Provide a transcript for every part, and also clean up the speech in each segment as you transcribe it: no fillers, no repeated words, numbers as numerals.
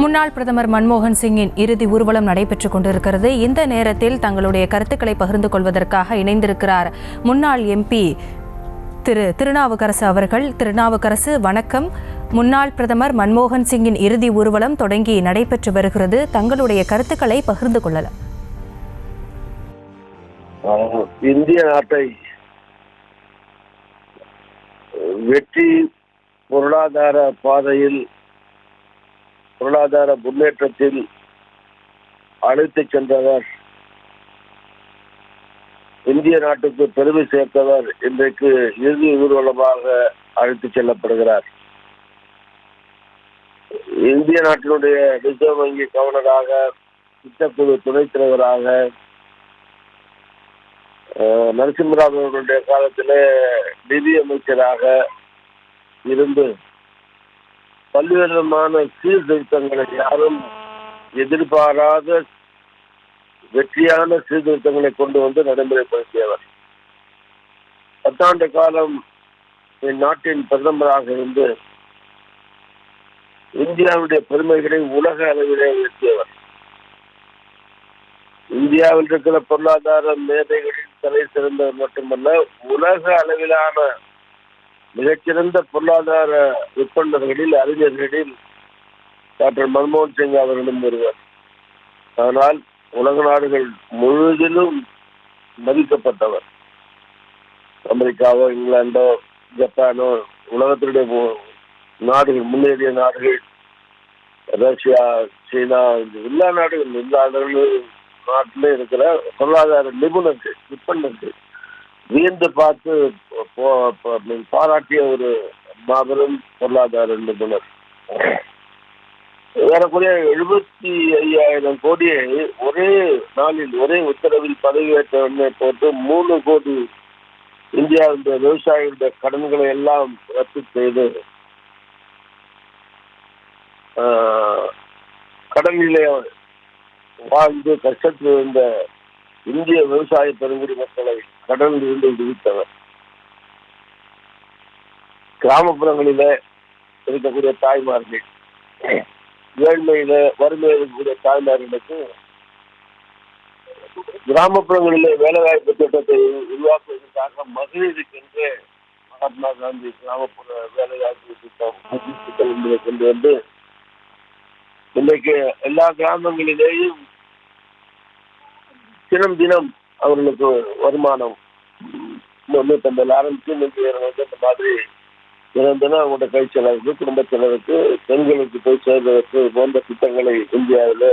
முன்னாள் பிரதமர் மன்மோகன் சிங்கின் இறுதி ஊர்வலம் நடைபெற்றுக் கொண்டிருக்கிறது. இந்த நேரத்தில் தங்களுடைய கருத்துக்களை பகிர்ந்து கொள்வதற்காக இணைந்திருக்கிறார் முன்னாள் எம்பி திரு திருநாவுக்கரசு அவர்கள். திருநாவுக்கரசு, வணக்கம். முன்னாள் பிரதமர் மன்மோகன் சிங்கின் இறுதி ஊர்வலம் தொடங்கி நடைபெற்று வருகிறது. தங்களுடைய கருத்துக்களை பகிர்ந்து கொள்ளலாம். இந்திய நாட்டை வெற்றி பொருளாதார பாதையில், பொருளாதார முன்னேற்றத்தில் அழைத்துச் சென்றவர், இந்திய நாட்டுக்கு பெருமை சேர்த்தவர் இன்றைக்கு இறுதி ஊர்வலமாக அழைத்துச் செல்லப்படுகிறார். இந்திய நாட்டினுடைய ரிசர்வ் வங்கி கவர்னராக, திட்டக்குழு துணைத் தலைவராக, நரசிம்மராவ் அவர்களுடைய காலத்திலே நிதி அமைச்சராக இருந்து பல்வேறு விதமான சீர்திருத்தங்களை, யாரும் எதிர்பாராத வெற்றியான சீர்திருத்தங்களை கொண்டு வந்து நடைமுறைப்படுத்தியவர். 10 ஆண்டு காலம் இந்நாட்டின் பிரதமராக இருந்து இந்தியாவுடைய பெருமைகளை உலக அளவிலே உயர்த்தியவர். இந்தியாவில் இருக்கிற பொருளாதார மேதைகளில் தலை சிறந்தவர் மட்டுமல்ல, உலக அளவிலான மிகச்சிறந்த பொருளாதார விற்பனர்களில், அறிஞர்களில் டாக்டர் மன்மோகன் சிங் அவர்களும் ஒருவர். ஆனால் உலக நாடுகள் முழுவதிலும் மதிக்கப்பட்டவர். அமெரிக்காவோ, இங்கிலாந்தோ, ஜப்பானோ, உலகத்தினுடைய நாடுகள், முன்னேறிய நாடுகள், ரஷ்யா, சீனா, எல்லா நாடுகளும் நாட்டிலே இருக்கிற பொருளாதார நிபுணர்கள், விற்பனர்கள் வியந்து பார்த்து பாராட்டிய ஒரு மாபெரும் பொருளாதார நிபுணர். ஏறக்குறைய 75,000 கோடியை ஒரே நாளில், ஒரே உத்தரவில் பதவியேற்ற போட்டு 3 கோடி இந்தியாவுடைய விவசாயிகளுடைய கடன்களை எல்லாம் ரத்து செய்து கடனிலே வாழ்ந்து கஷ்டத்தில் இருந்த இந்திய விவசாய பெருங்குடி மக்களை கடனில் இருந்து விடுவித்தவர். கிராமப்புறங்களில இருக்கக்கூடிய தாய்மார்கள், ஏழ்மையில வறுமையில் இருக்கக்கூடிய தாய்மார்களுக்கு கிராமப்புறங்களிலே வேலைவாய்ப்பு திட்டத்தை உருவாக்குவதற்காக மகளிருக்கென்று மகாத்மா காந்தி கிராமப்புற வேலைவாய்ப்பு திட்டம் என்பதை கொண்டு வந்து இன்றைக்கு எல்லா கிராமங்களிலேயும் தினம் அவர்களுக்கு வருமானம் 350 ஆரம்பிச்சு இந்த மாதிரி தினம் அவங்களோட கை செலவுக்கு, குடும்ப செலவுக்கு, பெண்களுக்கு போய் சேர்வதற்கு போன்ற திட்டங்களை இந்தியாவில்,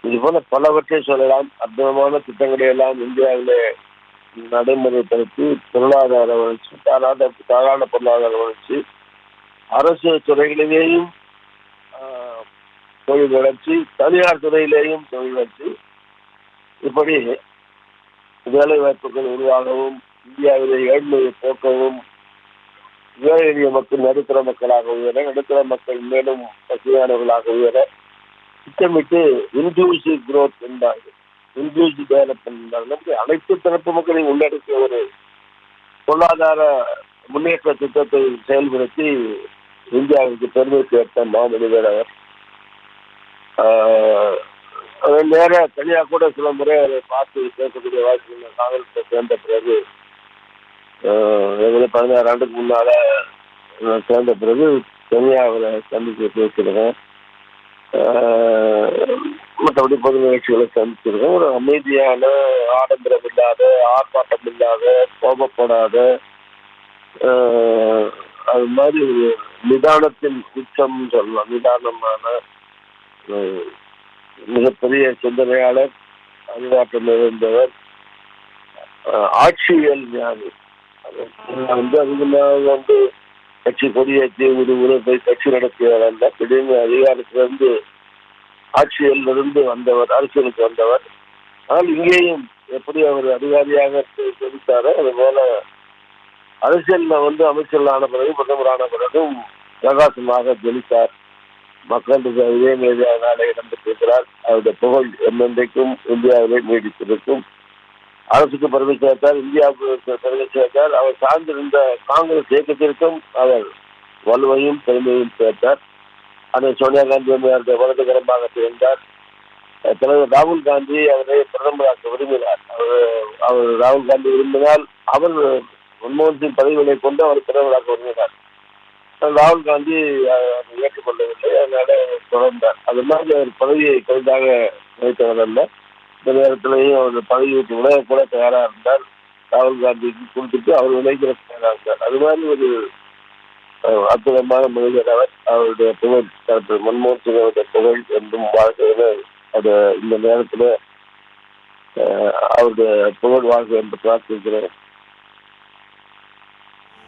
இது போல பலவற்றை சொல்லலாம், அற்புதமான திட்டங்களை எல்லாம் இந்தியாவில் நடைமுறைப்படுத்தி பொருளாதார வளர்ச்சி, தாராள பொருளாதார வளர்ச்சி, அரசு துறைகளிலேயும் தொழில் வளர்ச்சி, தனியார் துறையிலேயும் தொழில் வளர்ச்சி, இப்படி வேலை வாய்ப்புகள் உருவாகவும், இந்தியாவிலே ஏழ்மையை போக்கவும், ஏழை எளிய மக்கள் நடுத்தர மக்களாக உயர, நடுத்தர மக்கள் மேலும் பசுமையானவர்களாக உயர திட்டமிட்டு இன்க்ளூசிவ் குரோத் என்றார்கள், இன்க்ளூசிவ் டெவலப்மெண்ட் என்றார்கள். அனைத்து தரப்பு மக்களையும் உள்ளடக்கிய ஒரு பொருளாதார முன்னேற்ற திட்டத்தை செயல்படுத்தி இந்தியாவுக்கு பெருமை சேர்த்த மாமனிதர் அவர். நேர தனியாக கூட சில முறை அதை பார்த்து பேசக்கூடிய வாய்ப்பு காங்கிரஸை சேர்ந்த பிறகு, 16 ஆண்டுக்கு முன்னால சேர்ந்த பிறகு தனியாக அவரை சந்தித்து பேசியிருக்கேன். மற்றபடி பொது நிகழ்ச்சிகளை சந்திச்சிருக்கேன். ஒரு அமைதியான, ஆடம்பரம் இல்லாத, ஆர்ப்பாட்டம் இல்லாத, கோபப்படாத, அது மாதிரி ஒரு நிதானத்தின் உச்சம் சொல்லலாம். நிதானமான மிகப்பெரிய சிந்தனையாளர், அறிவாற்றல் இருந்தவர், ஆட்சியல் ஞானி. அதிகமாக கட்சி கொடியேற்றி போய் கட்சி நடத்தியவர் அல்ல. திடீர்னு அதிகாரத்திலிருந்து, ஆட்சியிலிருந்து வந்தவர், அரசியலுக்கு வந்தவர். ஆனால் இங்கேயும் எப்படி அவர் அதிகாரியாக தெரிவித்தாரோ அதுபோல அரசியலில் அமைச்சர்களான பிறகு, பிரதமரான பிறகும் பிரகாசமாக ஜெயித்தார். மக்கள் இதே மேலாக இடம்பெற்றிருக்கிறார். அவருடைய புகழ் என்னென்றைக்கும் இந்தியாவிலே நீடித்திருக்கும். அரசுக்கு பெருமை சேர்த்தார், இந்தியாவுக்கு பெருமை சேர்த்தார். அவர் சார்ந்திருந்த காங்கிரஸ் இயக்கத்திற்கும் அவர் வலுவையும் பெருமையும் சேர்த்தார். அதை சோனியா காந்தி அந்த வலதுகரமாக இருந்தார். தலைவர் ராகுல் காந்தி அவரை பிரதமராக்க விரும்பினார். அவர் ராகுல் காந்தி விரும்பினால் அவர் மன்மோகன் சிங் பதவிகளை கொண்டு அவர் பிரதமராக்க விரும்பினார். ராகுல் காந்தி அதை ஏற்றுக்கொள்ளவில்லை. அதனால தொடர்ந்தார். அது மாதிரி அவர் பதவியை கைதாக நினைத்தவர் அல்ல. இந்த நேரத்திலேயும் அவர் பதவி விட்டு விலக கூட தயாராக இருந்தார். ராகுல் காந்திக்கு கொடுத்துட்டு அவர் விளைக்கிற தயாராக இருந்தார். அது மாதிரி ஒரு அற்புதமான மனிதர் அவர். அவருடைய புகழ் டாக்டர் மன்மோகன் சிங் அவருடைய புகழ் என்றும் வாழ்க்கையில அது இந்த நேரத்தில் அவருடைய புகழ் வாழ்க்கை என்று பிரார்த்திக்கிறேன்.